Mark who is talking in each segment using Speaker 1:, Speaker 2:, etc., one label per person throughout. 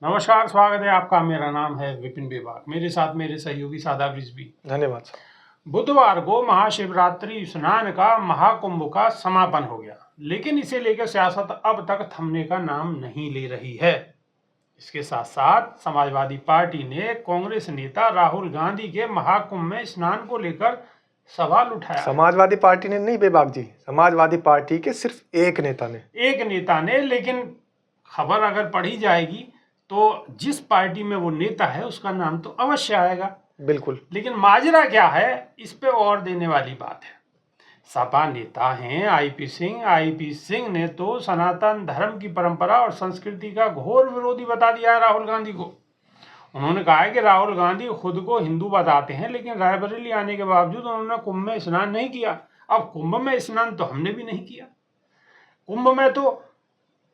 Speaker 1: नमस्कार, स्वागत है आपका। मेरा नाम है विपिन बेबाक। मेरे साथ मेरे सहयोगी सादाब रिजवी।
Speaker 2: धन्यवाद सर।
Speaker 1: बुधवार को महाशिवरात्रि स्नान का महाकुंभ का समापन हो गया, लेकिन इसे लेकर सियासत अब तक थमने का नाम नहीं ले रही है। इसके साथ साथ समाजवादी पार्टी ने कांग्रेस नेता राहुल गांधी के महाकुंभ में स्नान को लेकर सवाल उठाया।
Speaker 2: समाजवादी पार्टी ने नहीं बेबाक जी, समाजवादी पार्टी के सिर्फ एक नेता ने, लेकिन
Speaker 1: खबर अगर पढ़ी जाएगी तो जिस पार्टी में वो नेता है उसका नाम तो अवश्य आएगा।
Speaker 2: बिल्कुल।
Speaker 1: लेकिन माजरा क्या है, इस पे और देने वाली बात है। सपा नेता हैं आईपी सिंह ने तो सनातन धर्म की परंपरा और संस्कृति का घोर विरोधी बता दिया है राहुल गांधी को। उन्होंने कहा है कि राहुल गांधी खुद को हिंदू बताते हैं, लेकिन रायबरेली आने के बावजूद उन्होंने कुंभ में स्नान नहीं किया। अब कुंभ में स्नान तो हमने भी नहीं किया। कुंभ में तो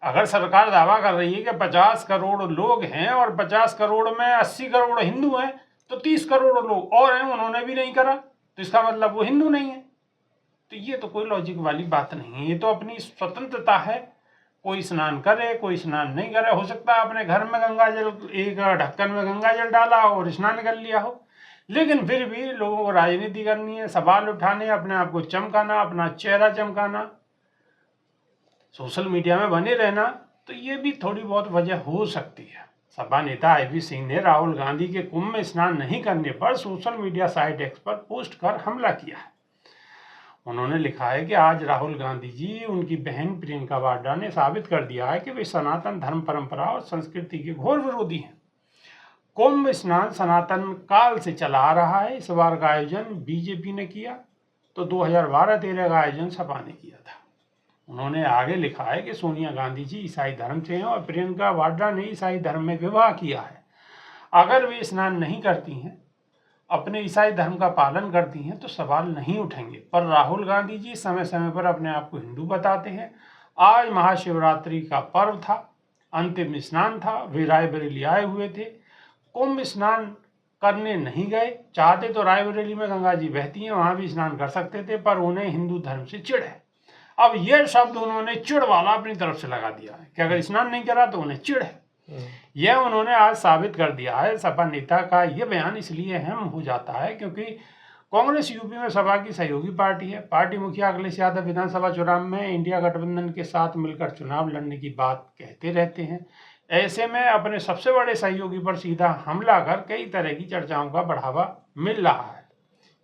Speaker 1: अगर सरकार दावा कर रही है कि 50 करोड़ लोग हैं और 50 करोड़ में 80 करोड़ हिंदू हैं, तो 30 करोड़ लोग और हैं, उन्होंने भी नहीं करा, तो इसका मतलब वो हिंदू नहीं है। तो ये तो कोई लॉजिक वाली बात नहीं है। ये तो अपनी स्वतंत्रता है, कोई स्नान करे कोई स्नान नहीं करे। हो सकता है अपने घर में गंगा जल, एक ढक्कन में गंगा जल डाला हो और स्नान कर लिया हो, लेकिन फिर भी लोगों को राजनीति करनी है, सवाल उठाने, अपने आप को चमकाना, अपना चेहरा चमकाना, सोशल मीडिया में बने रहना, तो ये भी थोड़ी बहुत वजह हो सकती है। सपा नेता आईपी सिंह ने राहुल गांधी के कुंभ में स्नान नहीं करने पर सोशल मीडिया साइट एक्स पर पोस्ट कर हमला किया है। उन्होंने लिखा है कि आज राहुल गांधी जी, उनकी बहन प्रियंका वाड्रा ने साबित कर दिया है कि वे सनातन धर्म परंपरा और संस्कृति के घोर विरोधी हैं। कुंभ स्नान सनातन काल से चला आ रहा है। इस बार का आयोजन बीजेपी ने किया तो 2012-13 का आयोजन सपा ने किया था। उन्होंने आगे लिखा है कि सोनिया गांधी जी ईसाई धर्म से हैं और प्रियंका वाड्रा ने ईसाई धर्म में विवाह किया है। अगर वे स्नान नहीं करती हैं, अपने ईसाई धर्म का पालन करती हैं, तो सवाल नहीं उठेंगे। पर राहुल गांधी जी समय समय पर अपने आप को हिंदू बताते हैं। आज महाशिवरात्रि का पर्व था, अंतिम स्नान था, वे रायबरेली आए हुए थे, कुंभ स्नान करने नहीं गए। चाहते तो रायबरेली में गंगा जी बहती हैं, वहाँ भी स्नान कर सकते थे, पर उन्हें हिंदू धर्म से चिढ़ है। अब यह शब्द उन्होंने चिढ़ वाला अपनी तरफ से लगा दिया है कि अगर स्नान नहीं करा तो उन्हें चिढ़ है। यह उन्होंने आज साबित कर दिया है। सपा नेता का यह बयान इसलिए अहम हो जाता है क्योंकि कांग्रेस यूपी में सपा की सहयोगी पार्टी है। पार्टी मुखिया अखिलेश यादव विधानसभा चुनाव में इंडिया गठबंधन के साथ मिलकर चुनाव लड़ने की बात कहते रहते हैं। ऐसे में अपने सबसे बड़े सहयोगी पर सीधा हमला कर कई तरह की चर्चाओं का बढ़ावा मिल रहा है।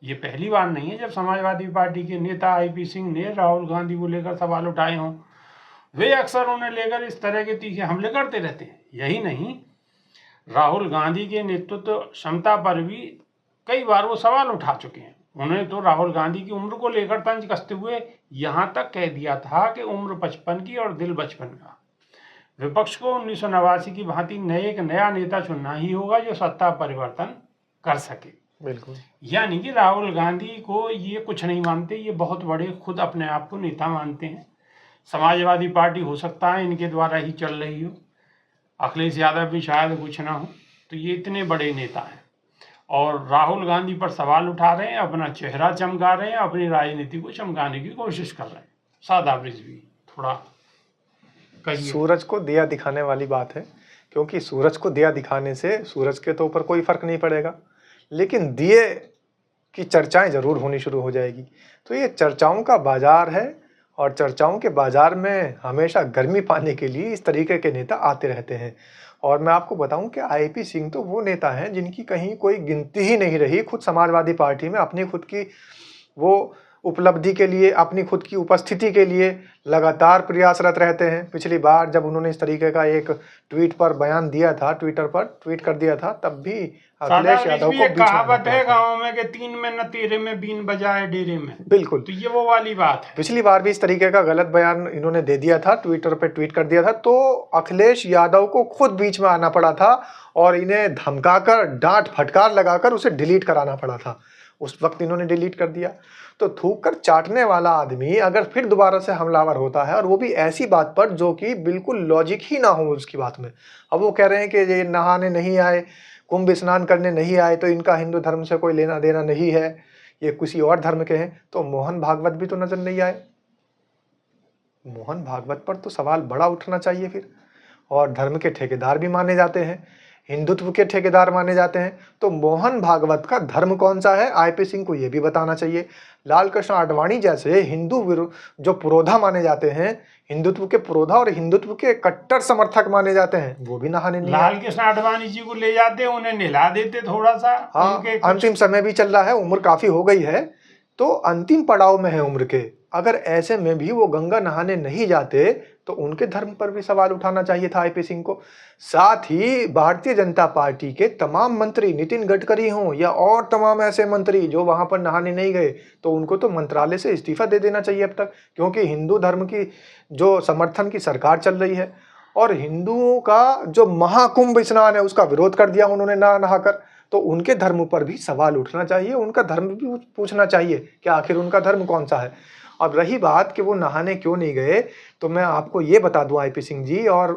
Speaker 1: ये पहली बार नहीं है जब समाजवादी पार्टी के नेता आईपी सिंह ने राहुल गांधी को लेकर सवाल उठाए हों। वे अक्सर उन्हें लेकर इस तरह के तीखे हमले करते रहते हैं। यही नहीं, राहुल गांधी के नेतृत्व क्षमता पर भी कई बार वो सवाल उठा चुके हैं। उन्हें तो राहुल गांधी की उम्र को लेकर तंज कसते हुए यहाँ तक कह दिया था कि उम्र 55 की और दिल बचपन का। विपक्ष को 1989 की भांति एक नया नेता चुनना ही होगा जो सत्ता परिवर्तन कर सके।
Speaker 2: बिल्कुल।
Speaker 1: यानी कि राहुल गांधी को ये कुछ नहीं मानते, ये बहुत बड़े खुद अपने आप को नेता मानते हैं। समाजवादी पार्टी हो सकता है इनके द्वारा ही चल रही हो, अखिलेश यादव भी शायद कुछ ना हो, तो ये इतने बड़े नेता हैं और राहुल गांधी पर सवाल उठा रहे हैं, अपना चेहरा चमका रहे हैं, अपनी राजनीति को चमकाने की कोशिश कर रहे हैं। सादाब रिजवी, थोड़ा कहिए।
Speaker 2: सूरज को दिया दिखाने वाली बात है, क्योंकि सूरज को दिया दिखाने से सूरज के तो ऊपर कोई फर्क नहीं पड़ेगा, लेकिन दिए की चर्चाएं जरूर होनी शुरू हो जाएगी। तो ये चर्चाओं का बाजार है और चर्चाओं के बाजार में हमेशा गर्मी पाने के लिए इस तरीके के नेता आते रहते हैं। और मैं आपको बताऊं कि आईपी सिंह तो वो नेता हैं जिनकी कहीं कोई गिनती ही नहीं रही खुद समाजवादी पार्टी में। अपनी खुद की वो उपलब्धि के लिए, अपनी खुद की उपस्थिति के लिए लगातार प्रयासरत रहते हैं। पिछली बार जब उन्होंने इस तरीके का एक ट्वीट पर बयान दिया था, ट्विटर पर ट्वीट कर दिया था, तब भी अखिलेश यादव को बीच
Speaker 1: कहावत है गाँव में कि 3 में न तेरे में बीन बजाए डेरे में।
Speaker 2: बिल्कुल,
Speaker 1: तो ये वो वाली बात है।
Speaker 2: पिछली बार भी इस तरीके का गलत बयान इन्होंने दे दिया था, ट्विटर पे ट्वीट कर दिया था, तो अखिलेश यादव को खुद बीच में आना पड़ा था और इन्हें धमकाकर, डांट फटकार लगाकर उसे डिलीट कराना पड़ा था। उस वक्त इन्होंने डिलीट कर दिया। तो थूक कर चाटने वाला आदमी अगर फिर दोबारा से हमलावर होता है, और वो भी ऐसी बात पर जो कि बिल्कुल लॉजिक ही ना हो उसकी बात में। अब वो कह रहे हैं कि ये नहाने नहीं आए, कुंभ स्नान करने नहीं आए, तो इनका हिंदू धर्म से कोई लेना देना नहीं है, ये किसी और धर्म के हैं, तो मोहन भागवत भी तो नजर नहीं आए। मोहन भागवत पर तो सवाल बड़ा उठना चाहिए फिर। और धर्म के ठेकेदार भी माने जाते हैं, हिंदुत्व के ठेकेदार माने जाते हैं, तो मोहन भागवत का धर्म कौन सा है, आईपी सिंह को यह भी बताना चाहिए। लाल कृष्ण आडवाणी जैसे जो पुरोधा माने जाते हैं, हिंदुत्व के पुरोधा और हिंदुत्व के कट्टर समर्थक माने जाते हैं, वो भी नहाने नहीं आए।
Speaker 1: लाल कृष्ण आडवाणी जी को ले जाते, उन्हें नहला देते थोड़ा सा।
Speaker 2: हाँ, अंतिम समय भी चल रहा है, उम्र काफी हो गई है, तो अंतिम पड़ाव में है उम्र के। अगर ऐसे में भी वो गंगा नहाने नहीं जाते तो उनके धर्म पर भी सवाल उठाना चाहिए था आईपी सिंह को। साथ ही भारतीय जनता पार्टी के तमाम मंत्री, नितिन गडकरी हों या और तमाम ऐसे मंत्री जो वहां पर नहाने नहीं गए, तो उनको तो मंत्रालय से इस्तीफा दे देना चाहिए अब तक, क्योंकि हिंदू धर्म की जो समर्थन की सरकार चल रही है और हिंदुओं का जो महाकुंभ स्नान है उसका विरोध कर दिया उन्होंने ना नहाकर, तो उनके धर्म पर भी सवाल उठना चाहिए, उनका धर्म भी पूछना चाहिए कि आखिर उनका धर्म कौन सा है। अब रही बात कि वो नहाने क्यों नहीं गए, तो मैं आपको ये बता दूं आईपी सिंह जी और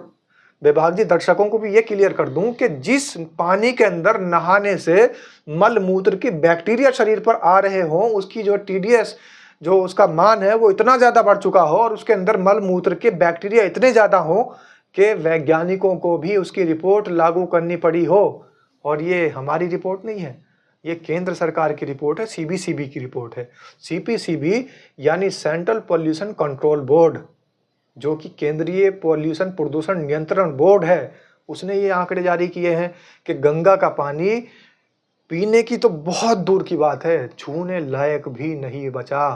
Speaker 2: विभाग जी, दर्शकों को भी ये क्लियर कर दूं कि जिस पानी के अंदर नहाने से मल मूत्र की बैक्टीरिया शरीर पर आ रहे हो, उसकी जो टीडीएस जो उसका मान है वो इतना ज्यादा बढ़ चुका हो और उसके अंदर मल मूत्र के बैक्टीरिया इतने ज्यादा हो कि वैज्ञानिकों को भी उसकी रिपोर्ट लागू करनी पड़ी हो। और ये हमारी रिपोर्ट नहीं है, ये केंद्र सरकार की रिपोर्ट है, सीबीसीबी की रिपोर्ट है। सीपीसीबी यानी सेंट्रल पॉल्यूशन कंट्रोल बोर्ड, जो कि केंद्रीय पॉल्यूशन प्रदूषण नियंत्रण बोर्ड है, उसने ये आंकड़े जारी किए हैं कि गंगा का पानी पीने की तो बहुत दूर की बात है, छूने लायक भी नहीं बचा।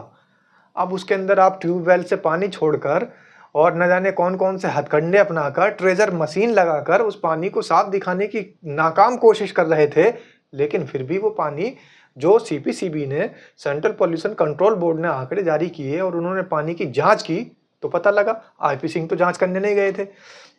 Speaker 2: अब उसके अंदर आप ट्यूबवेल से पानी छोड़कर और न जाने कौन कौन से हथकंडे अपनाकर, ट्रेजर मशीन लगाकर उस पानी को साफ दिखाने की नाकाम कोशिश कर रहे थे, लेकिन फिर भी वो पानी जो सीपीसीबी ने, सेंट्रल पॉल्यूशन कंट्रोल बोर्ड ने आंकड़े जारी किए और उन्होंने पानी की जांच की तो पता लगा आईपी सिंह तो जांच करने नहीं गए थे।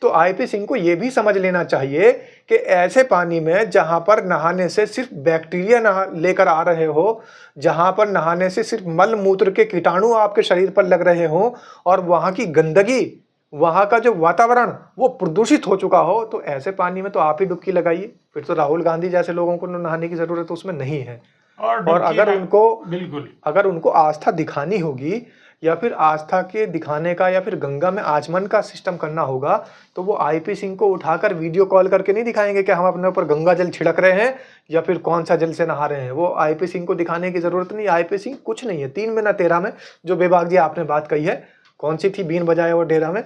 Speaker 2: तो आईपी सिंह को यह भी समझ लेना चाहिए कि ऐसे पानी में जहां पर नहाने से सिर्फ बैक्टीरिया लेकर आ रहे हो, जहां पर नहाने से सिर्फ मल मूत्र के कीटाणु आपके शरीर पर लग रहे हो और वहां की गंदगी, वहां का जो वातावरण वो प्रदूषित हो चुका हो, तो ऐसे पानी में तो आप ही डुबकी लगाइए। फिर तो राहुल गांधी जैसे लोगों को नहाने की जरूरत उसमें नहीं है। और अगर उनको आस्था दिखानी होगी या फिर आस्था के दिखाने का या फिर गंगा में आचमन का सिस्टम करना होगा, तो वो आईपी सिंह को उठाकर वीडियो कॉल करके नहीं दिखाएंगे कि हम अपने ऊपर गंगा जल छिड़क रहे हैं या फिर कौन सा जल से नहा रहे हैं। वो आईपी सिंह को दिखाने की जरूरत नहीं। आईपी सिंह कुछ नहीं है। 3 में ना 13 में जो बेबाक जी आपने बात कही है, कौन सी थी, बीन बजाए वो डेरा में,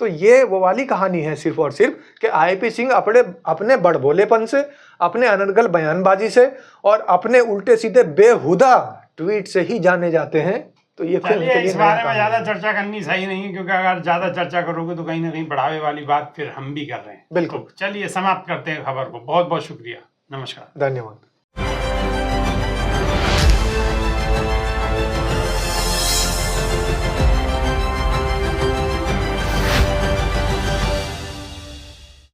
Speaker 2: तो ये वो वाली कहानी है सिर्फ और सिर्फ कि आईपी सिंह अपने बड़बोलेपन से, अपने अनर्गल बयानबाजी से और अपने उल्टे सीधे बेहुदा ट्वीट से ही जाने जाते हैं। तो ये
Speaker 1: इस बारे में ज्यादा चर्चा करनी सही नहीं, क्योंकि अगर ज्यादा चर्चा करोगे तो कहीं ना कहीं बढ़ावे वाली बात फिर हम भी कर रहे हैं।
Speaker 2: बिल्कुल।
Speaker 1: तो चलिए समाप्त करते हैं खबर को। बहुत बहुत शुक्रिया, नमस्कार,
Speaker 2: धन्यवाद।